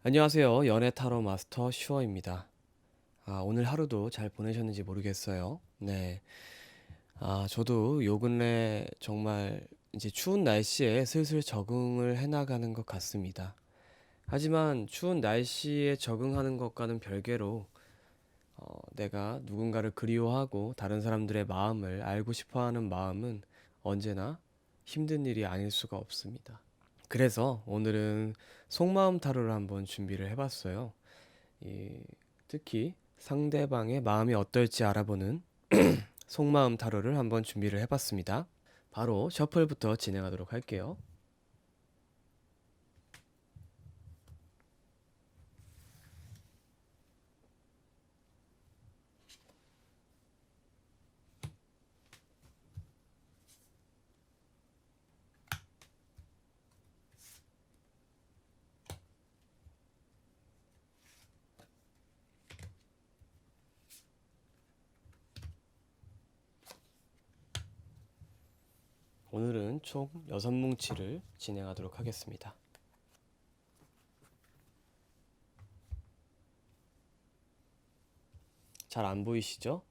안녕하세요. 연애 타로 마스터 슈어입니다. 오늘 하루도 잘 보내셨는지 모르겠어요. 네. 저도 요 근래 정말 이제 추운 날씨에 슬슬 적응을 해나가는 것 같습니다. 하지만 추운 날씨에 적응하는 것과는 별개로 내가 누군가를 그리워하고 다른 사람들의 마음을 알고 싶어 하는 마음은 언제나 힘든 일이 아닐 수가 없습니다. 그래서 오늘은 속마음 타로를 한번 준비를 해봤어요. 이, 특히 상대방의 마음이 어떨지 알아보는 속마음 타로를 한번 준비를 해봤습니다. 바로 셔플부터 진행하도록 할게요. 오늘은 총 6뭉치를 진행하도록 하겠습니다. 잘 안 보이시죠?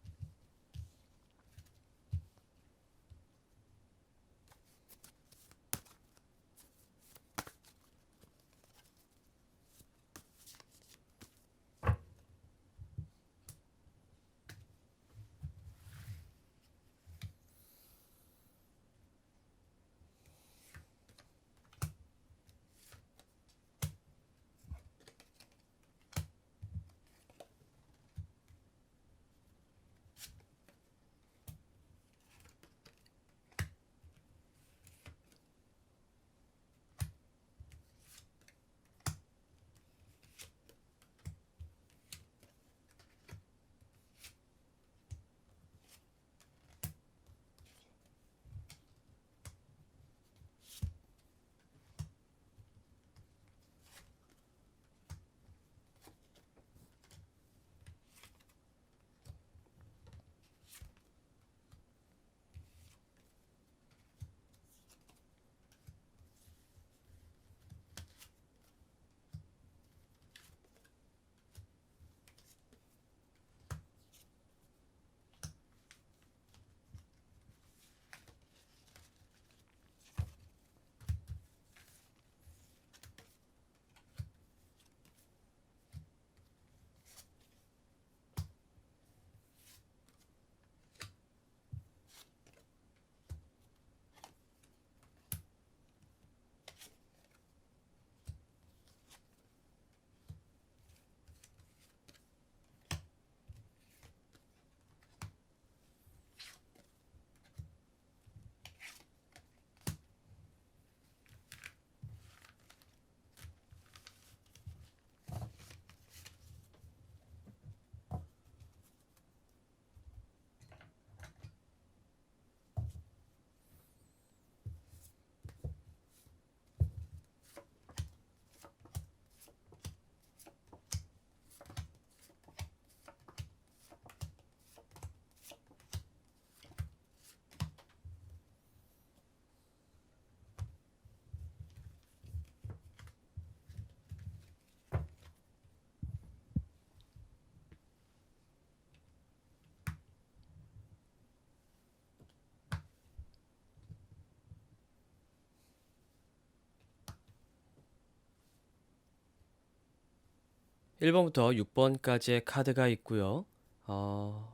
(1) 번부터 (6) 번까지의 카드가 있고요.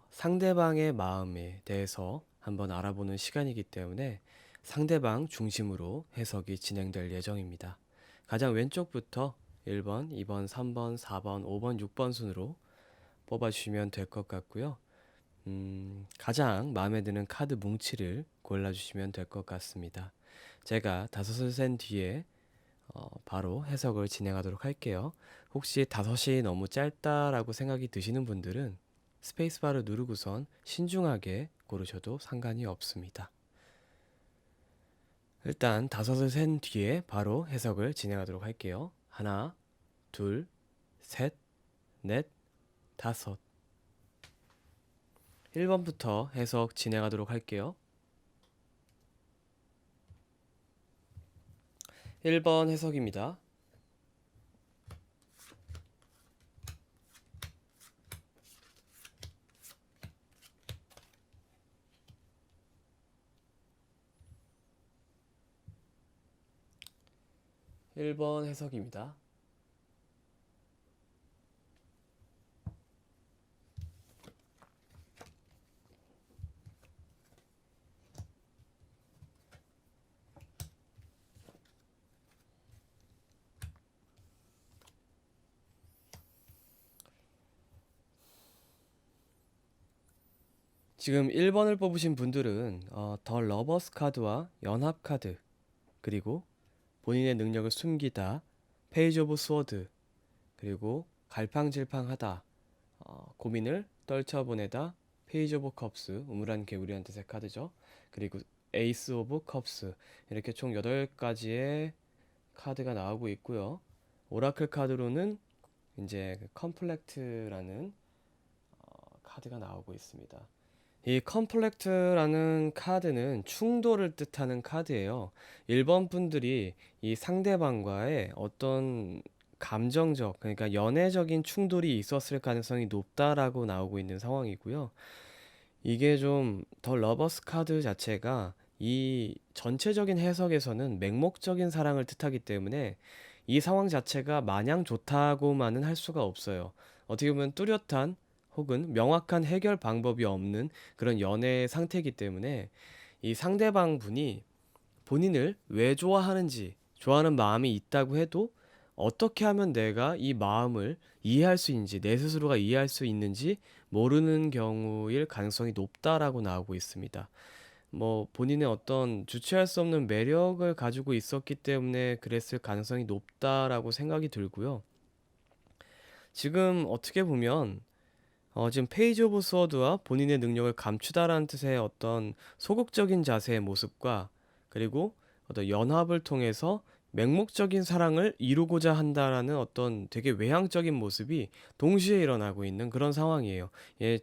상대방의 마음에 대해서 한번 알아보는 시간이기 때문에 상대방 중심으로 해석이 진행될 예정입니다. 가장 왼쪽부터 (1) 번, (2) 번, (3) 번, (4) 번, (5) 번, (6) 번 순으로 뽑아주시면 될 것 같고요. 가장 마음에 드는 카드 뭉치를 골라주시면 될 것 같습니다. 제가 다섯을 센 뒤에 바로 해석을 진행하도록 할게요. 혹시 5이 너무 짧다라고 생각이 드시는 분들은 스페이스바를 누르고선 신중하게 고르셔도 상관이 없습니다. 일단 5을 센 뒤에 바로 해석을 진행하도록 할게요. 하나, 둘, 셋, 넷, 다섯. 1번부터 해석 진행하도록 할게요. 1번 해석입니다. 1번 해석입니다. 지금 1번을 뽑으신 분들은 더 러버스 카드와 연합 카드, 그리고 본인의 능력을 숨기다, 페이지 오브 스워드, 그리고 갈팡질팡하다, 고민을 떨쳐보내다, 페이지 오브 컵스, 우물한 개구리란 뜻의 카드죠. 그리고 에이스 오브 컵스, 이렇게 총 8가지의 카드가 나오고 있고요. 오라클 카드로는 이제 컴플렉트라는 카드가 나오고 있습니다. 이 컴플렉트라는 카드는 충돌을 뜻하는 카드예요. 1번 분들이 이 상대방과의 어떤 감정적, 그러니까 연애적인 충돌이 있었을 가능성이 높다라고 나오고 있는 상황이고요. 이게 좀 더 러버스 카드 자체가 이 전체적인 해석에서는 맹목적인 사랑을 뜻하기 때문에 이 상황 자체가 마냥 좋다고만은 할 수가 없어요. 어떻게 보면 뚜렷한 혹은 명확한 해결 방법이 없는 그런 연애 상태이기 때문에 이 상대방 분이 본인을 왜 좋아하는지, 좋아하는 마음이 있다고 해도 어떻게 하면 내가 이 마음을 이해할 수 있는지, 내 스스로가 이해할 수 있는지 모르는 경우일 가능성이 높다라고 나오고 있습니다. 뭐 본인의 어떤 주체할 수 없는 매력을 가지고 있었기 때문에 그랬을 가능성이 높다라고 생각이 들고요. 지금 어떻게 보면 지금 페이지 오브 스워드와 본인의 능력을 감추다라는 뜻의 어떤 소극적인 자세의 모습과, 그리고 어떤 연합을 통해서 맹목적인 사랑을 이루고자 한다라는 어떤 되게 외향적인 모습이 동시에 일어나고 있는 그런 상황이에요. 예,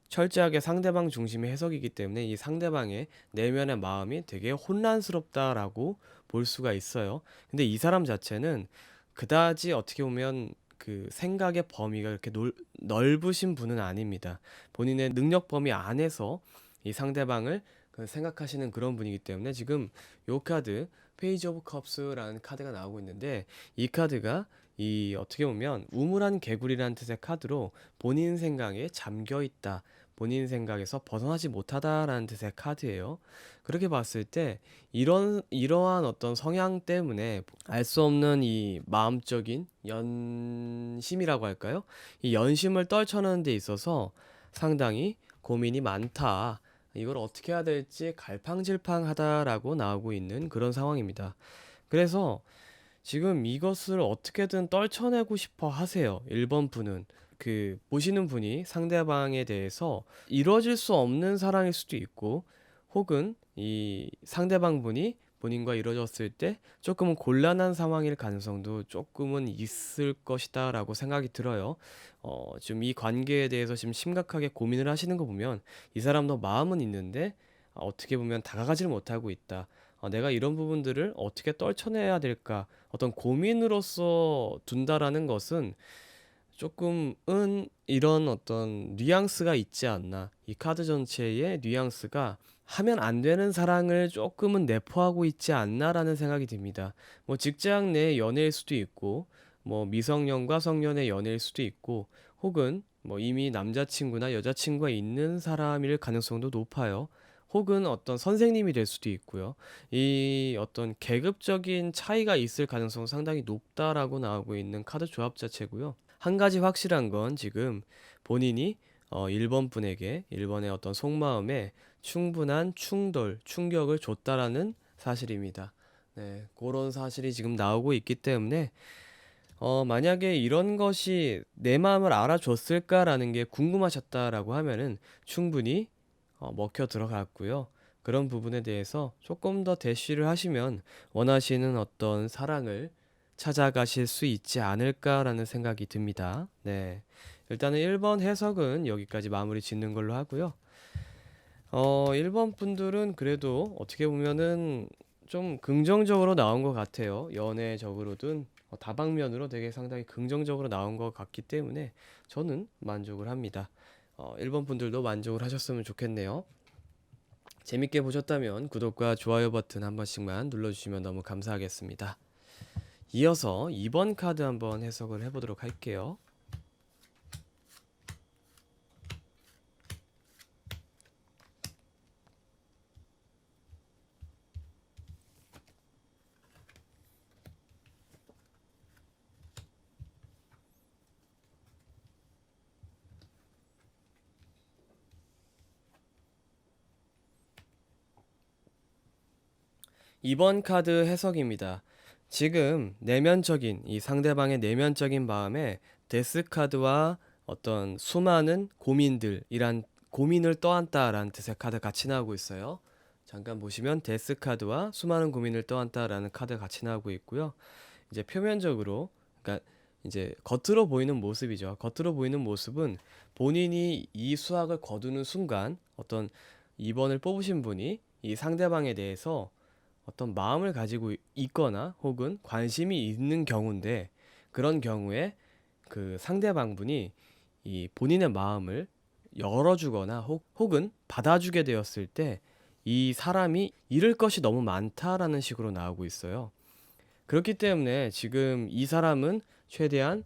철저하게 상대방 중심의 해석이기 때문에 이 상대방의 내면의 마음이 되게 혼란스럽다라고 볼 수가 있어요. 근데 이 사람 자체는 그다지 어떻게 보면 그 생각의 범위가 그렇게 넓으신 분은 아닙니다. 본인의 능력 범위 안에서 이 상대방을 그 생각하시는 그런 분이기 때문에 지금 요 카드 페이지 오브 컵스라는 카드가 나오고 있는데, 이 카드가 이 어떻게 보면 우물한 개구리라는 뜻의 카드로 본인 생각에 잠겨 있다, 본인 생각에서 벗어나지 못하다라는 뜻의 카드예요. 그렇게 봤을 때 이러한 어떤 성향 때문에 알 수 없는 이 마음적인 연심이라고 할까요? 이 연심을 떨쳐내는 데 있어서 상당히 고민이 많다. 이걸 어떻게 해야 될지 갈팡질팡하다라고 나오고 있는 그런 상황입니다. 그래서 지금 이것을 어떻게든 떨쳐내고 싶어 하세요. 1번 분은. 그 보시는 분이 상대방에 대해서 이루어질 수 없는 사랑일 수도 있고, 혹은 이 상대방 분이 본인과 이루어졌을 때 조금은 곤란한 상황일 가능성도 조금은 있을 것이다라고 생각이 들어요. 지금 이 관계에 대해서 지금 심각하게 고민을 하시는 거 보면 이 사람도 마음은 있는데 어떻게 보면 다가가지를 못하고 있다. 내가 이런 부분들을 어떻게 떨쳐내야 될까? 어떤 고민으로서 둔다라는 것은 조금은 이런 어떤 뉘앙스가 있지 않나. 이 카드 전체의 뉘앙스가 하면 안 되는 사랑을 조금은 내포하고 있지 않나라는 생각이 듭니다. 뭐 직장 내 연애일 수도 있고, 뭐 미성년과 성년의 연애일 수도 있고, 혹은 뭐 이미 남자친구나 여자친구가 있는 사람일 가능성도 높아요. 혹은 어떤 선생님이 될 수도 있고요. 이 어떤 계급적인 차이가 있을 가능성은 상당히 높다라고 나오고 있는 카드 조합 자체고요. 한 가지 확실한 건 지금 본인이 1번 분에게 1번의 어떤 속마음에 충분한 충격을 줬다라는 사실입니다. 네, 그런 사실이 지금 나오고 있기 때문에 만약에 이런 것이 내 마음을 알아줬을까라는 게 궁금하셨다라고 하면은 충분히 먹혀 들어갔고요. 그런 부분에 대해서 조금 더 대쉬를 하시면 원하시는 어떤 사랑을 찾아가실 수 있지 않을까라는 생각이 듭니다. 네. 일단은 1번 해석은 여기까지 마무리 짓는 걸로 하고요. 1번 분들은 그래도 어떻게 보면은 좀 긍정적으로 나온 것 같아요. 연애적으로든 다방면으로 되게 상당히 긍정적으로 나온 것 같기 때문에 저는 만족을 합니다. 1번 분들도 만족을 하셨으면 좋겠네요. 재밌게 보셨다면 구독과 좋아요 버튼 한 번씩만 눌러주시면 너무 감사하겠습니다. 이어서 2번 카드 한번 해석을 해보도록 할게요. 2번 카드 해석입니다. 지금 내면적인 이 상대방의 내면적인 마음에 데스 카드와 어떤 수많은 고민들이란 고민을 떠안다라는 뜻의 카드 같이 나오고 있어요. 잠깐 보시면 데스 카드와 수많은 고민을 떠안다라는 카드 같이 나오고 있고요. 이제 표면적으로, 그러니까 이제 겉으로 보이는 모습이죠. 겉으로 보이는 모습은 본인이 이 수학을 거두는 순간 어떤 2번을 뽑으신 분이 이 상대방에 대해서 어떤 마음을 가지고 있거나 혹은 관심이 있는 경우인데, 그런 경우에 그 상대방분이 이 본인의 마음을 열어주거나 혹은 받아주게 되었을 때 이 사람이 잃을 것이 너무 많다라는 식으로 나오고 있어요. 그렇기 때문에 지금 이 사람은 최대한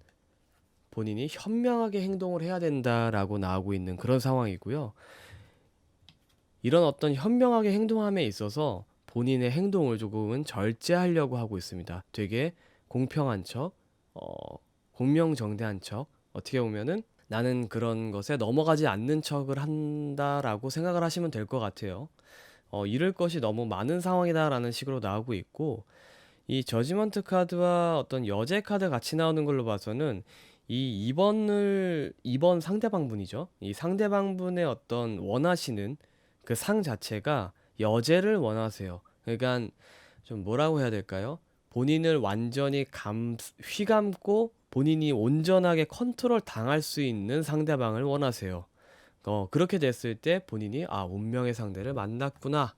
본인이 현명하게 행동을 해야 된다라고 나오고 있는 그런 상황이고요. 이런 어떤 현명하게 행동함에 있어서 본인의 행동을 조금은 절제하려고 하고 있습니다. 되게 공평한 척, 공명정대한 척, 어떻게 보면은 나는 그런 것에 넘어가지 않는 척을 한다라고 생각을 하시면 될 것 같아요. 잃을 것이 너무 많은 상황이다라는 식으로 나오고 있고, 이 저지먼트 카드와 어떤 여제 카드 같이 나오는 걸로 봐서는 이 2번 상대방분이죠. 이 상대방분의 어떤 원하시는 그 상 자체가 여제를 원하세요. 그러니까 좀 뭐라고 해야 될까요? 본인을 완전히 휘감고 본인이 온전하게 컨트롤 당할 수 있는 상대방을 원하세요. 그렇게 됐을 때 본인이 운명의 상대를 만났구나.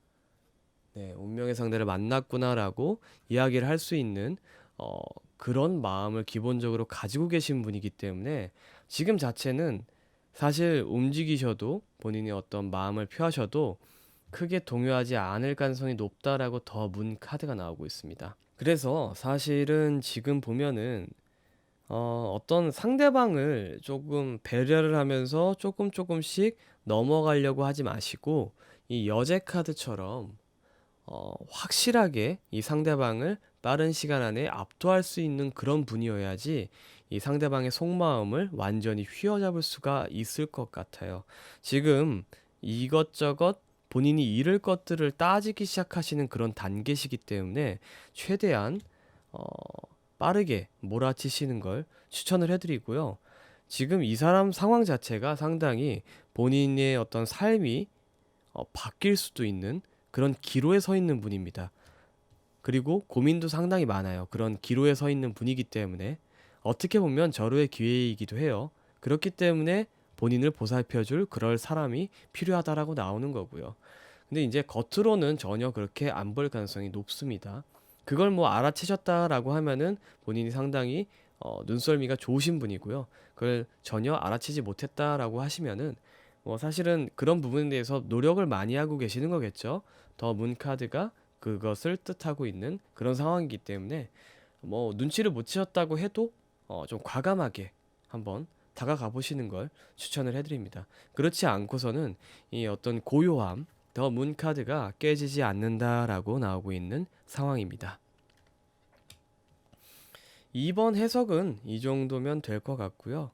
네, 운명의 상대를 만났구나라고 이야기를 할 수 있는 어, 그런 마음을 기본적으로 가지고 계신 분이기 때문에 지금 자체는 사실 움직이셔도 본인이 어떤 마음을 표하셔도 크게 동요하지 않을 가능성이 높다라고 더 문 카드가 나오고 있습니다. 그래서 사실은 지금 보면은 어떤 상대방을 조금 배려를 하면서 조금씩 넘어가려고 하지 마시고 이 여제 카드처럼 확실하게 이 상대방을 빠른 시간 안에 압도할 수 있는 그런 분이어야지 이 상대방의 속마음을 완전히 휘어잡을 수가 있을 것 같아요. 지금 이것저것 본인이 잃을 것들을 따지기 시작하시는 그런 단계시기 때문에 최대한 어, 빠르게 몰아치시는 걸 추천을 해드리고요. 지금 이 사람 상황 자체가 상당히 본인의 어떤 삶이 바뀔 수도 있는 그런 기로에 서 있는 분입니다. 그리고 고민도 상당히 많아요. 그런 기로에 서 있는 분이기 때문에 어떻게 보면 절호의 기회이기도 해요. 그렇기 때문에 본인을 보살펴줄 그럴 사람이 필요하다라고 나오는 거고요. 근데 이제 겉으로는 전혀 그렇게 안 볼 가능성이 높습니다. 그걸 뭐 알아채셨다라고 하면은 본인이 상당히 눈썰미가 좋으신 분이고요. 그걸 전혀 알아채지 못했다라고 하시면은 뭐 사실은 그런 부분에 대해서 노력을 많이 하고 계시는 거겠죠. 더 문카드가 그것을 뜻하고 있는 그런 상황이기 때문에 뭐 눈치를 못 채셨다고 해도 좀 과감하게 한번 다가가 보시는 걸 추천을 해드립니다. 그렇지 않고서는 이 어떤 고요함, 더 문카드가 깨지지 않는다라고 나오고 있는 상황입니다. 2번 해석은 이 정도면 될 것 같고요.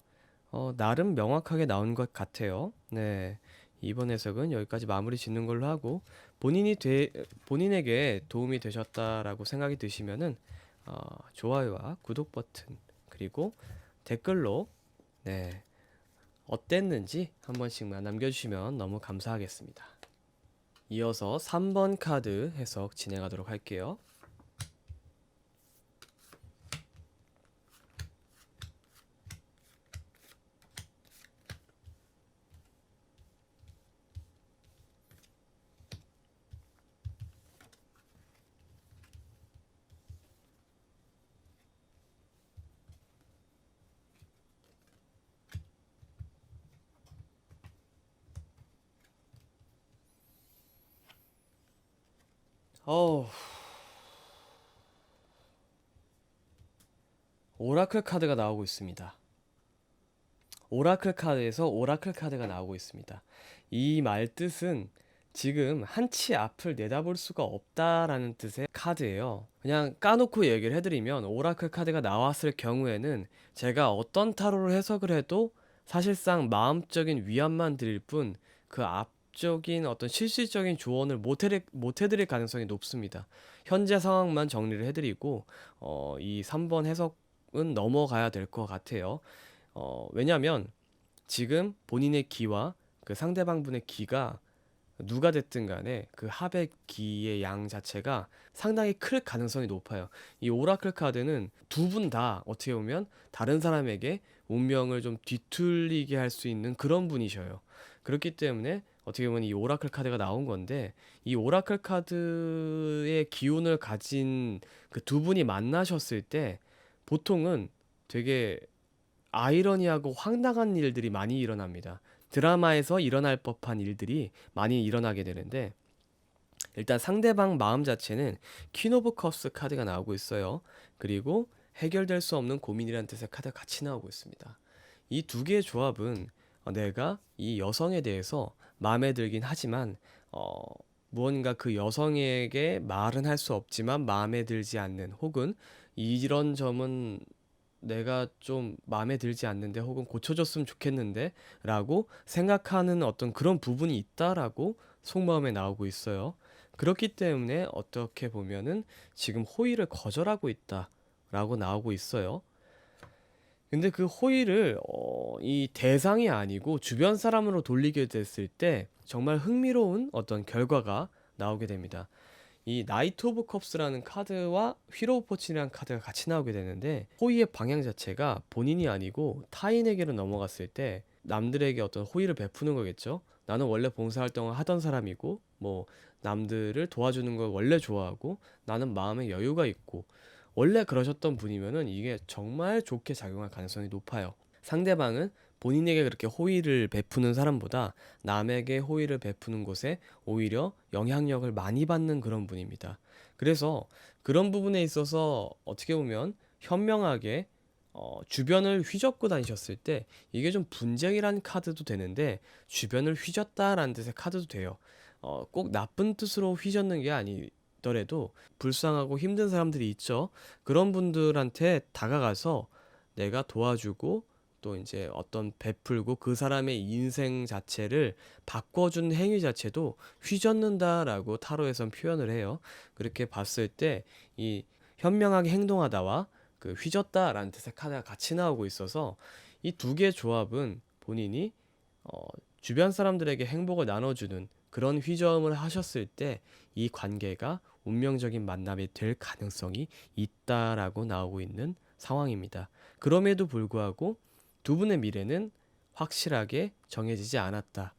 나름 명확하게 나온 것 같아요. 네. 이번 해석은 여기까지 마무리 짓는 걸로 하고 본인에게 도움이 되셨다라고 생각이 드시면은 좋아요와 구독 버튼 그리고 댓글로 네, 어땠는지 한 번씩만 남겨주시면 너무 감사하겠습니다. 이어서 3번 카드 해석 진행하도록 할게요. 어우, 오라클 카드가 나오고 있습니다. 오라클 카드에서 오라클 카드가 나오고 있습니다. 이 말 뜻은 지금 한치 앞을 내다볼 수가 없다라는 뜻의 카드예요. 그냥 까놓고 얘기를 해드리면 오라클 카드가 나왔을 경우에는 제가 어떤 타로를 해석을 해도 사실상 마음적인 위안만 드릴 뿐 그 앞적인 어떤 실질적인 조언을 못 해드릴 가능성이 높습니다. 현재 상황만 정리를 해드리고 이 3번 해석은 넘어가야 될 것 같아요. 왜냐면 지금 본인의 기와 그 상대방 분의 기가 누가 됐든 간에 그 합의 기의 양 자체가 상당히 클 가능성이 높아요. 이 오라클 카드는 두 분 다 어떻게 보면 다른 사람에게 운명을 좀 뒤틀리게 할 수 있는 그런 분이셔요. 그렇기 때문에 어떻게 보면 이 오라클 카드가 나온 건데, 이 오라클 카드의 기운을 가진 그 두 분이 만나셨을 때 보통은 되게 아이러니하고 황당한 일들이 많이 일어납니다. 드라마에서 일어날 법한 일들이 많이 일어나게 되는데, 일단 상대방 마음 자체는 퀸 오브 컵스 카드가 나오고 있어요. 그리고 해결될 수 없는 고민이라는 뜻의 카드가 같이 나오고 있습니다. 이 두 개의 조합은 내가 이 여성에 대해서 마음에 들긴 하지만 어, 무언가 그 여성에게 말은 할 수 없지만 마음에 들지 않는, 혹은 이런 점은 내가 좀 마음에 들지 않는데 혹은 고쳐줬으면 좋겠는데 라고 생각하는 어떤 그런 부분이 있다라고 속마음에 나오고 있어요. 그렇기 때문에 어떻게 보면은 지금 호의를 거절하고 있다라고 나오고 있어요. 근데 그 호의를 이 대상이 아니고 주변 사람으로 돌리게 됐을 때 정말 흥미로운 어떤 결과가 나오게 됩니다. 이 나이트 오브 컵스라는 카드와 휠 오브 포춘이라는 카드가 같이 나오게 되는데, 호의의 방향 자체가 본인이 아니고 타인에게로 넘어갔을 때 남들에게 어떤 호의를 베푸는 거겠죠. 나는 원래 봉사활동을 하던 사람이고 뭐 남들을 도와주는 걸 원래 좋아하고 나는 마음에 여유가 있고 원래 그러셨던 분이면은 이게 정말 좋게 작용할 가능성이 높아요. 상대방은 본인에게 그렇게 호의를 베푸는 사람보다 남에게 호의를 베푸는 곳에 오히려 영향력을 많이 받는 그런 분입니다. 그래서 그런 부분에 있어서 어떻게 보면 현명하게 주변을 휘젓고 다니셨을 때 이게 좀 분쟁이란 카드도 되는데, 주변을 휘젓다라는 뜻의 카드도 돼요. 꼭 나쁜 뜻으로 휘젓는 게 아니더라도 불쌍하고 힘든 사람들이 있죠. 그런 분들한테 다가가서 내가 도와주고 또 이제 어떤 베풀고 그 사람의 인생 자체를 바꿔준 행위 자체도 휘젓는다라고 타로에선 표현을 해요. 그렇게 봤을 때 이 현명하게 행동하다와 그 휘젓다라는 뜻의 카드가 같이 나오고 있어서 이 두 개의 조합은 본인이 어, 주변 사람들에게 행복을 나눠주는 그런 휘저음을 하셨을 때 이 관계가 운명적인 만남이 될 가능성이 있다라고 나오고 있는 상황입니다. 그럼에도 불구하고 두 분의 미래는 확실하게 정해지지 않았다.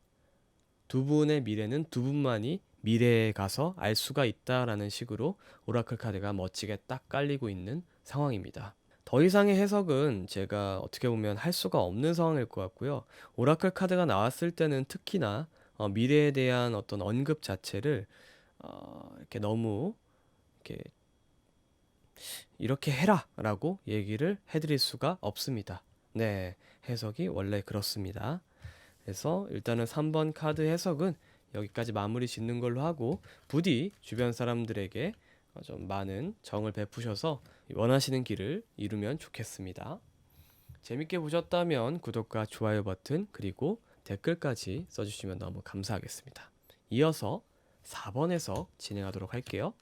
두 분의 미래는 두 분만이 미래에 가서 알 수가 있다라는 식으로 오라클 카드가 멋지게 딱 깔리고 있는 상황입니다. 더 이상의 해석은 제가 어떻게 보면 할 수가 없는 상황일 것 같고요. 오라클 카드가 나왔을 때는 특히나 미래에 대한 어떤 언급 자체를 이렇게 너무 이렇게 해라라고 얘기를 해드릴 수가 없습니다. 네, 해석이 원래 그렇습니다. 그래서 일단은 3번 카드 해석은 여기까지 마무리 짓는 걸로 하고, 부디 주변 사람들에게 좀 많은 정을 베푸셔서 원하시는 길을 이루면 좋겠습니다. 재밌게 보셨다면 구독과 좋아요 버튼 그리고 댓글까지 써주시면 너무 감사하겠습니다. 이어서 4번 해석 진행하도록 할게요.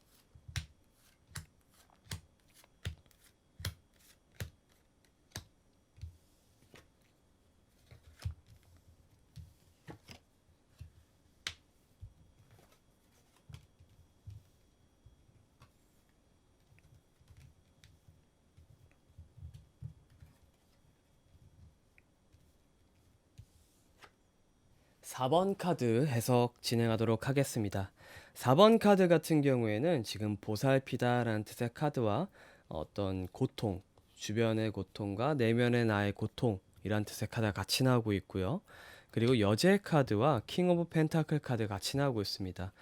4번 카드 해석 진행하도록 하겠습니다. 4번 카드 같은 경우에는 지금 보살피다라는 뜻의 카드와 어떤 고통, 주변의 고통과 내면의 나의 고통이란 뜻의 카드가 같이 나오고 있고요. 그리고 여제 카드와 킹 오브 펜타클 카드 같이 나오고 있습니다.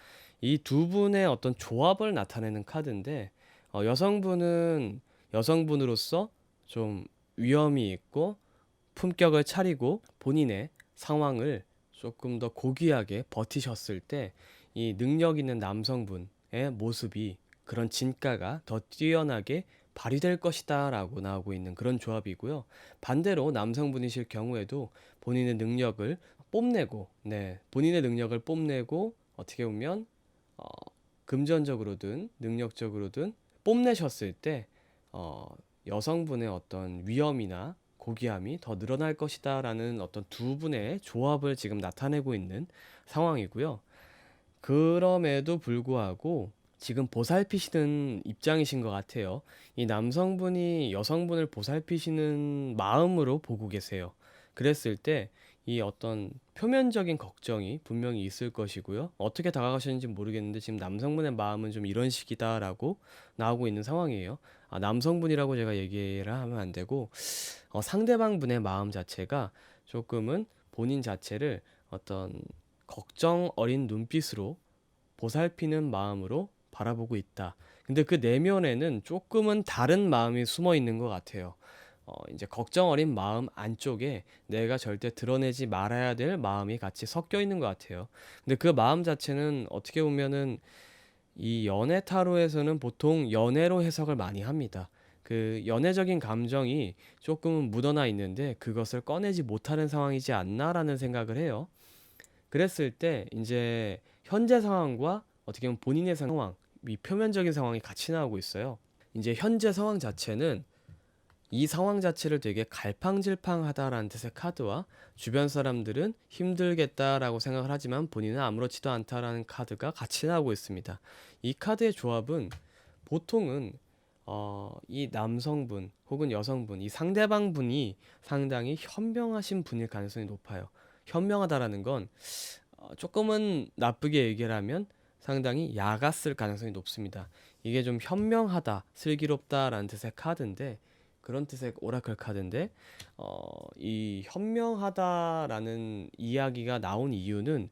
이 두 분의 어떤 조합을 나타내는 카드인데, 여성분은 여성분으로서 좀 위험이 있고 품격을 차리고 본인의 상황을 조금 더 고귀하게 버티셨을 때 이 능력 있는 남성분의 모습이 그런 진가가 더 뛰어나게 발휘될 것이다 라고 나오고 있는 그런 조합이고요. 반대로 남성분이실 경우에도 본인의 능력을 뽐내고, 본인의 능력을 뽐내고 어떻게 보면 어, 금전적으로든 능력적으로든 뽐내셨을 때 어, 여성분의 어떤 위험이나 고귀함이 더 늘어날 것이다 라는 어떤 두 분의 조합을 지금 나타내고 있는 상황이고요. 그럼에도 불구하고 지금 보살피시는 입장이신 것 같아요. 이 남성분이 여성분을 보살피시는 마음으로 보고 계세요. 그랬을 때 이 어떤 표면적인 걱정이 분명히 있을 것이고요. 어떻게 다가가셨는지 모르겠는데 지금 남성분의 마음은 좀 이런 식이다라고 나오고 있는 상황이에요. 남성분이라고 제가 얘기를 하면 안 되고 상대방 분의 마음 자체가 조금은 본인 자체를 어떤 걱정 어린 눈빛으로 보살피는 마음으로 바라보고 있다. 근데 그 내면에는 조금은 다른 마음이 숨어 있는 것 같아요. 이제 걱정 어린 마음 안쪽에 내가 절대 드러내지 말아야 될 마음이 같이 섞여 있는 것 같아요. 근데 그 마음 자체는 어떻게 보면은 이 연애 타로에서는 보통 연애로 해석을 많이 합니다. 그 연애적인 감정이 조금은 묻어나 있는데 그것을 꺼내지 못하는 상황이지 않나라는 생각을 해요. 그랬을 때 이제 현재 상황과 어떻게 보면 본인의 상황, 이 표면적인 상황이 같이 나오고 있어요. 이제 현재 상황 자체는 이 상황 자체를 되게 갈팡질팡하다라는 뜻의 카드와 주변 사람들은 힘들겠다라고 생각을 하지만 본인은 아무렇지도 않다라는 카드가 같이 나오고 있습니다. 이 카드의 조합은 보통은 이 남성분 혹은 여성분, 이 상대방 분이 상당히 현명하신 분일 가능성이 높아요. 현명하다라는 건 조금은 나쁘게 얘기를 하면 상당히 야갔을 가능성이 높습니다. 이게 좀 현명하다, 슬기롭다라는 뜻의 카드인데 그런 뜻의 오라클 카드인데 이 현명하다라는 이야기가 나온 이유는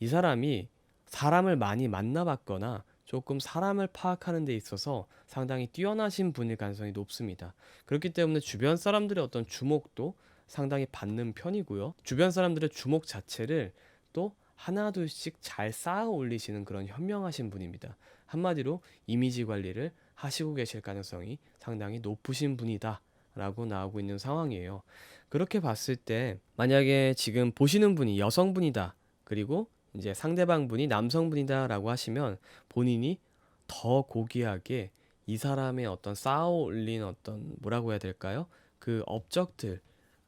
이 사람이 사람을 많이 만나봤거나 조금 사람을 파악하는 데 있어서 상당히 뛰어나신 분일 가능성이 높습니다. 그렇기 때문에 주변 사람들의 어떤 주목도 상당히 받는 편이고요. 주변 사람들의 주목 자체를 또 하나둘씩 잘 쌓아 올리시는 그런 현명하신 분입니다. 한마디로 이미지 관리를 하시고 계실 가능성이 상당히 높으신 분이다 라고 나오고 있는 상황이에요. 그렇게 봤을 때 만약에 지금 보시는 분이 여성분이다, 그리고 이제 상대방 분이 남성분이다라고 하시면 본인이 더 고귀하게 이 사람의 어떤 쌓아 올린 어떤 뭐라고 해야 될까요? 그 업적들,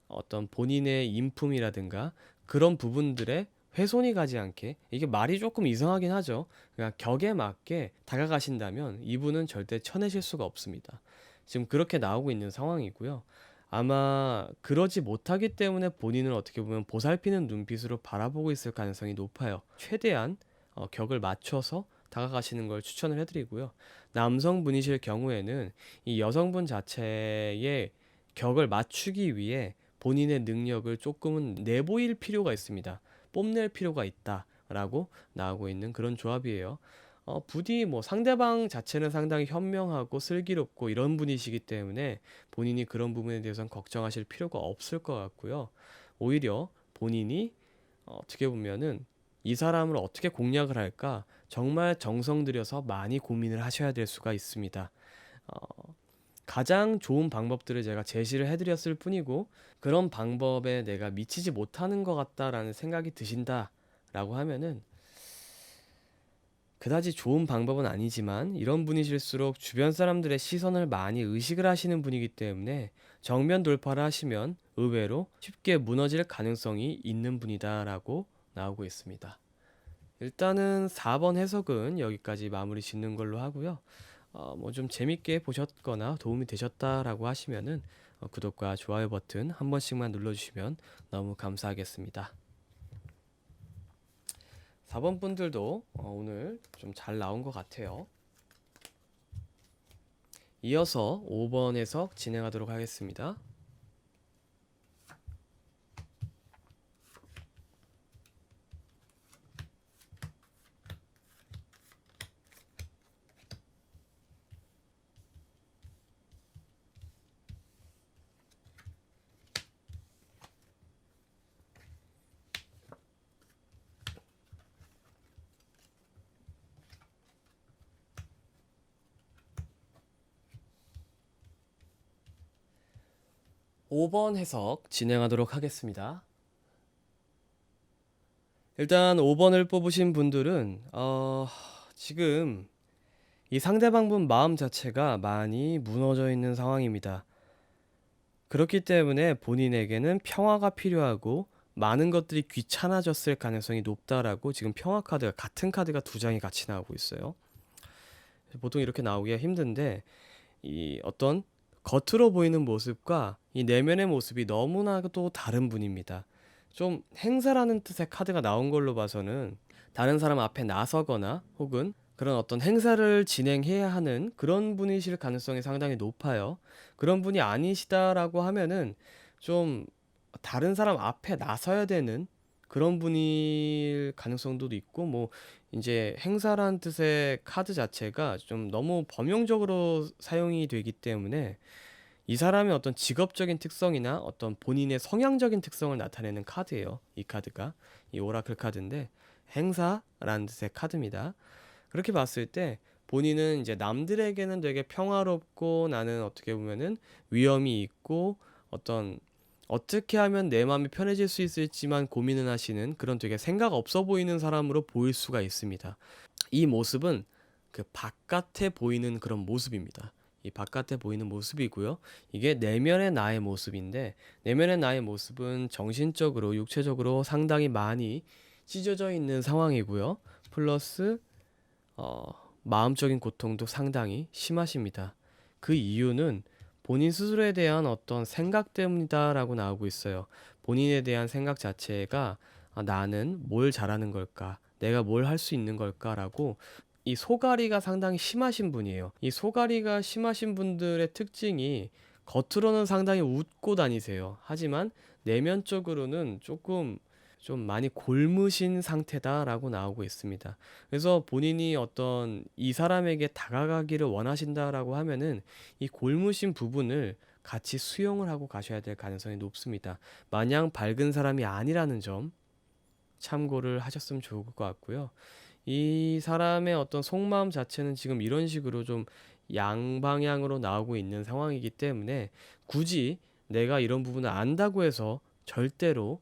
어떤 본인의 인품이라든가 그런 부분들에 훼손이 가지 않게, 이게 말이 조금 이상하긴 하죠. 그러니까 격에 맞게 다가가신다면 이분은 절대 쳐내실 수가 없습니다. 지금 그렇게 나오고 있는 상황이고요. 아마 그러지 못하기 때문에 본인을 어떻게 보면 보살피는 눈빛으로 바라보고 있을 가능성이 높아요. 최대한 격을 맞춰서 다가가시는 걸 추천을 해드리고요. 남성분이실 경우에는 이 여성분 자체의 격을 맞추기 위해 본인의 능력을 조금은 내보일 필요가 있습니다. 뽐낼 필요가 있다라고 나오고 있는 그런 조합이에요. 부디 뭐 상대방 자체는 상당히 현명하고 슬기롭고 이런 분이시기 때문에 본인이 그런 부분에 대해서는 걱정하실 필요가 없을 것 같고요. 오히려 본인이 어떻게 보면은 이 사람을 어떻게 공략을 할까 정말 정성 들여서 많이 고민을 하셔야 될 수가 있습니다. 어, 가장 좋은 방법들을 제가 제시를 해드렸을 뿐이고 그런 방법에 내가 미치지 못하는 것 같다라는 생각이 드신다라고 하면은 그다지 좋은 방법은 아니지만 이런 분이실수록 주변 사람들의 시선을 많이 의식을 하시는 분이기 때문에 정면 돌파를 하시면 의외로 쉽게 무너질 가능성이 있는 분이다라고 나오고 있습니다. 일단은 4번 해석은 여기까지 마무리 짓는 걸로 하고요. 뭐 좀 재밌게 보셨거나 도움이 되셨다라고 하시면은 구독과 좋아요 버튼 한 번씩만 눌러주시면 너무 감사하겠습니다. 4번 분들도 오늘 좀 잘 나온 것 같아요. 이어서 5번 해석 진행하도록 하겠습니다. 5번 해석 진행하도록 하겠습니다. 일단 5번을 뽑으신 분들은 지금 이 상대방 분 마음 자체가 많이 무너져 있는 상황입니다. 그렇기 때문에 본인에게는 평화가 필요하고 많은 것들이 귀찮아졌을 가능성이 높다라고 지금 평화 카드가 같은 카드가 두 장이 같이 나오고 있어요. 보통 이렇게 나오기가 힘든데 이 어떤 겉으로 보이는 모습과 이 내면의 모습이 너무나도 다른 분입니다. 좀 행사라는 뜻의 카드가 나온 걸로 봐서는 다른 사람 앞에 나서거나 혹은 그런 어떤 행사를 진행해야 하는 그런 분이실 가능성이 상당히 높아요. 그런 분이 아니시다라고 하면은 좀 다른 사람 앞에 나서야 되는 그런 분일 가능성도 있고, 뭐 이제 행사란 뜻의 카드 자체가 좀 너무 범용적으로 사용이 되기 때문에 이 사람의 어떤 직업적인 특성이나 어떤 본인의 성향적인 특성을 나타내는 카드예요. 이 카드가 이 오라클 카드인데 행사라는 뜻의 카드입니다. 그렇게 봤을 때 본인은 이제 남들에게는 되게 평화롭고 나는 어떻게 보면은 위험이 있고 어떤 어떻게 하면 내 마음이 편해질 수 있을지만 고민을 하시는 그런 되게 생각 없어 보이는 사람으로 보일 수가 있습니다. 이 모습은 그 바깥에 보이는 그런 모습입니다. 이 바깥에 보이는 모습이고요. 이게 내면의 나의 모습인데 내면의 나의 모습은 정신적으로 육체적으로 상당히 많이 찢어져 있는 상황이고요. 플러스 어, 마음적인 고통도 상당히 심하십니다. 그 이유는 본인 스스로에 대한 어떤 생각 때문이다라고 나오고 있어요. 본인에 대한 생각 자체가 나는 뭘 잘하는 걸까? 내가 뭘 할 수 있는 걸까라고 이 소가리가 상당히 심하신 분이에요. 이 소가리가 심하신 분들의 특징이 겉으로는 상당히 웃고 다니세요. 하지만 내면적으로는 조금 좀 많이 골무신 상태다라고 나오고 있습니다. 그래서 본인이 어떤 이 사람에게 다가가기를 원하신다라고 하면은 이 골무신 부분을 같이 수용을 하고 가셔야 될 가능성이 높습니다. 마냥 밝은 사람이 아니라는 점 참고를 하셨으면 좋을 것 같고요. 이 사람의 어떤 속마음 자체는 지금 이런 식으로 좀 양방향으로 나오고 있는 상황이기 때문에 굳이 내가 이런 부분을 안다고 해서 절대로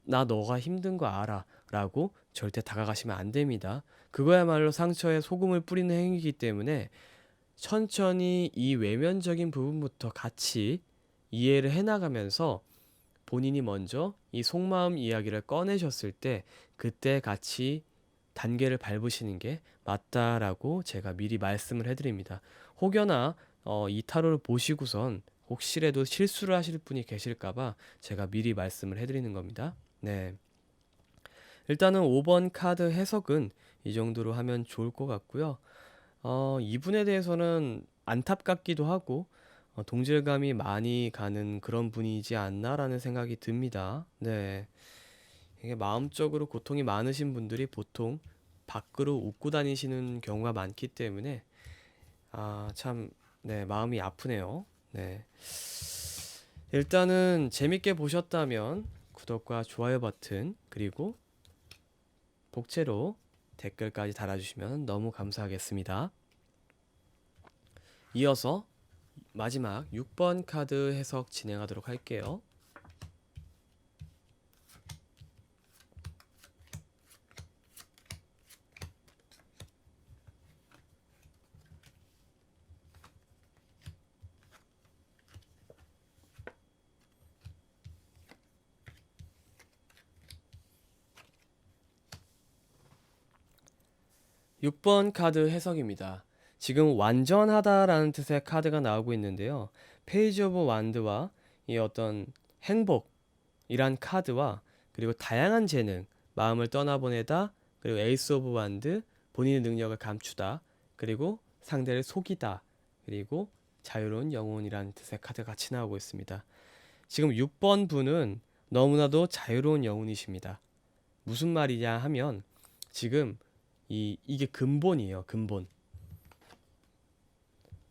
나 너가 힘든 거 알아 라고 절대 다가가시면 안 됩니다. 그거야말로 상처에 소금을 뿌리는 행위이기 때문에 천천히 이 외면적인 부분부터 같이 이해를 해나가면서 본인이 먼저 이 속마음 이야기를 꺼내셨을 때 그때 같이 단계를 밟으시는 게 맞다라고 제가 미리 말씀을 해드립니다. 혹여나 이 타로를 보시고선 혹시라도 실수를 하실 분이 계실까봐 제가 미리 말씀을 해드리는 겁니다. 네. 일단은 5번 카드 해석은 이 정도로 하면 좋을 것 같고요. 이분에 대해서는 안타깝기도 하고 동질감이 많이 가는 그런 분이지 않나라는 생각이 듭니다. 네. 이게 마음적으로 고통이 많으신 분들이 보통 밖으로 웃고 다니시는 경우가 많기 때문에 참, 네, 마음이 아프네요. 네. 일단은 재밌게 보셨다면 구독과 좋아요 버튼 그리고 복채로 댓글까지 달아주시면 너무 감사하겠습니다. 이어서 마지막 6번 카드 해석 진행하도록 할게요. 6번 카드 해석입니다. 지금 완전하다라는 뜻의 카드가 나오고 있는데요. 페이지 오브 완드와 이 어떤 행복이란 카드와 그리고 다양한 재능, 마음을 떠나보내다, 그리고 에이스 오브 완드, 본인의 능력을 감추다, 그리고 상대를 속이다, 그리고 자유로운 영혼이라는 뜻의 카드가 같이 나오고 있습니다. 지금 6번 분은 너무나도 자유로운 영혼이십니다. 무슨 말이냐 하면 지금 이게 근본이에요. 근본.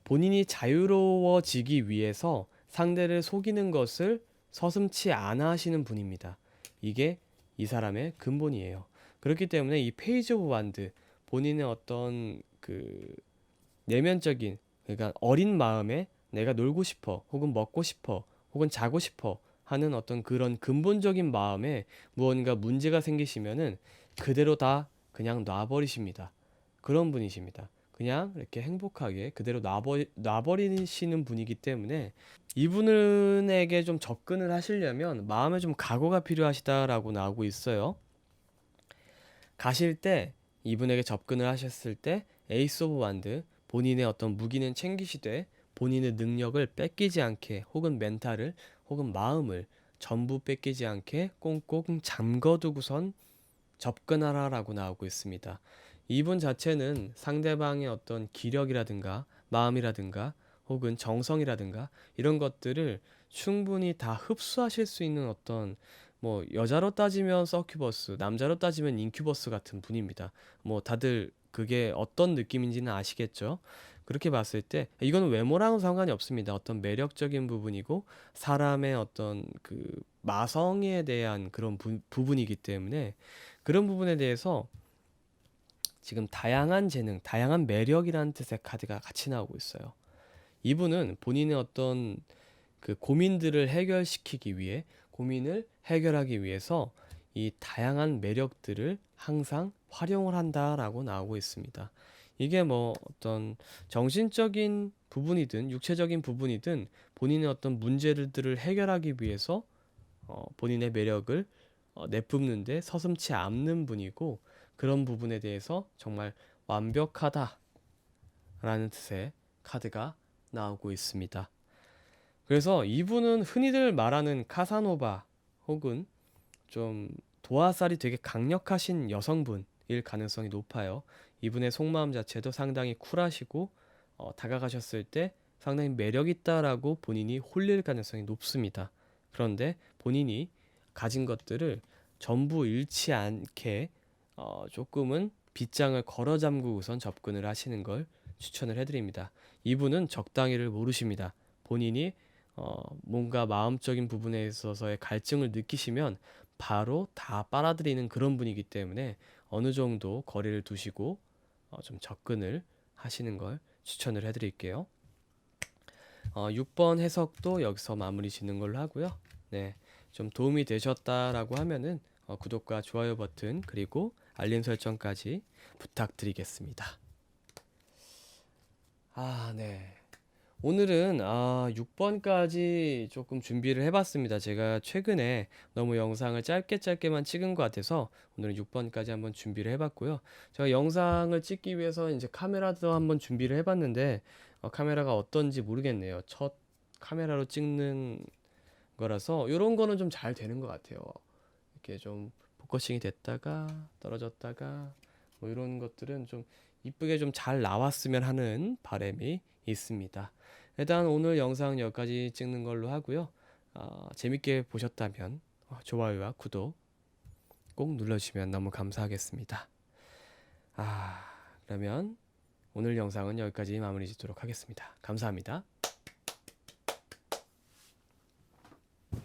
본인이 자유로워지기 위해서 상대를 속이는 것을 서슴지 않아 하시는 분입니다. 이게 이 사람의 근본이에요. 그렇기 때문에 이 페이지 오브 완드 본인의 어떤 그 내면적인 그러니까 어린 마음에 내가 놀고 싶어 혹은 먹고 싶어 혹은 자고 싶어 하는 어떤 그런 근본적인 마음에 무언가 문제가 생기시면은 그대로 다 그냥 놔버리십니다. 그런 분이십니다. 그냥 이렇게 행복하게 그대로 놔버리시는 분이기 때문에 이분에게 좀 접근을 하시려면 마음에 좀 각오가 필요하시다라고 나오고 있어요. 가실 때 이분에게 접근을 하셨을 때 에이스 오브 완드, 본인의 어떤 무기는 챙기시되 본인의 능력을 뺏기지 않게, 혹은 멘탈을 혹은 마음을 전부 뺏기지 않게 꽁꽁 잠궈두고선 접근하라라고 나오고 있습니다. 이분 자체는 상대방의 어떤 기력이라든가 마음이라든가 혹은 정성이라든가 이런 것들을 충분히 다 흡수하실 수 있는 어떤, 뭐 여자로 따지면 서큐버스, 남자로 따지면 인큐버스 같은 분입니다. 뭐 다들 그게 어떤 느낌인지는 아시겠죠? 그렇게 봤을 때 이건 외모랑은 상관이 없습니다. 어떤 매력적인 부분이고 사람의 어떤 그 마성에 대한 그런 부분이기 때문에 그런 부분에 대해서 지금 다양한 재능, 다양한 매력이라는 뜻의 카드가 같이 나오고 있어요. 이분은 본인의 어떤 그 고민들을 해결시키기 위해, 고민을 해결하기 위해서 이 다양한 매력들을 항상 활용을 한다라고 나오고 있습니다. 이게 뭐 어떤 정신적인 부분이든 육체적인 부분이든 본인의 어떤 문제들을 해결하기 위해서 본인의 매력을 내뿜는데 서슴지 않는 분이고, 그런 부분에 대해서 정말 완벽하다라는 뜻의 카드가 나오고 있습니다. 그래서 이분은 흔히들 말하는 카사노바 혹은 좀 도화살이 되게 강력하신 여성분일 가능성이 높아요. 이분의 속마음 자체도 상당히 쿨하시고 다가가셨을 때 상당히 매력 있다라고 본인이 홀릴 가능성이 높습니다. 그런데 본인이 가진 것들을 전부 잃지 않게 조금은 빗장을 걸어 잠그고선 접근을 하시는 걸 추천을 해드립니다. 이분은 적당히를 모르십니다. 본인이 뭔가 마음적인 부분에 있어서의 갈증을 느끼시면 바로 다 빨아들이는 그런 분이기 때문에 어느 정도 거리를 두시고 좀 접근을 하시는 걸 추천을 해드릴게요. 6번 해석도 여기서 마무리 짓는 걸로 하고요. 네, 좀 도움이 되셨다라고 하면은 구독과 좋아요 버튼 그리고 알림 설정까지 부탁드리겠습니다. 네. 오늘은 6번까지 조금 준비를 해봤습니다. 제가 최근에 너무 영상을 짧게만 찍은 것 같아서 오늘은 6번까지 한번 준비를 해봤고요. 제가 영상을 찍기 위해서 이제 카메라도 한번 준비를 해봤는데 카메라가 어떤지 모르겠네요. 첫 카메라로 찍는 거라서 이런 거는 좀 잘 되는 것 같아요. 이렇게 좀 포커싱이 됐다가 떨어졌다가 뭐 이런 것들은 좀 이쁘게 좀 잘 나왔으면 하는 바람이 있습니다. 일단 오늘 영상 여기까지 찍는 걸로 하고요. 재밌게 보셨다면 좋아요와 구독 꼭 눌러주시면 너무 감사하겠습니다. 그러면 오늘 영상은 여기까지 마무리 짓도록 하겠습니다. 감사합니다.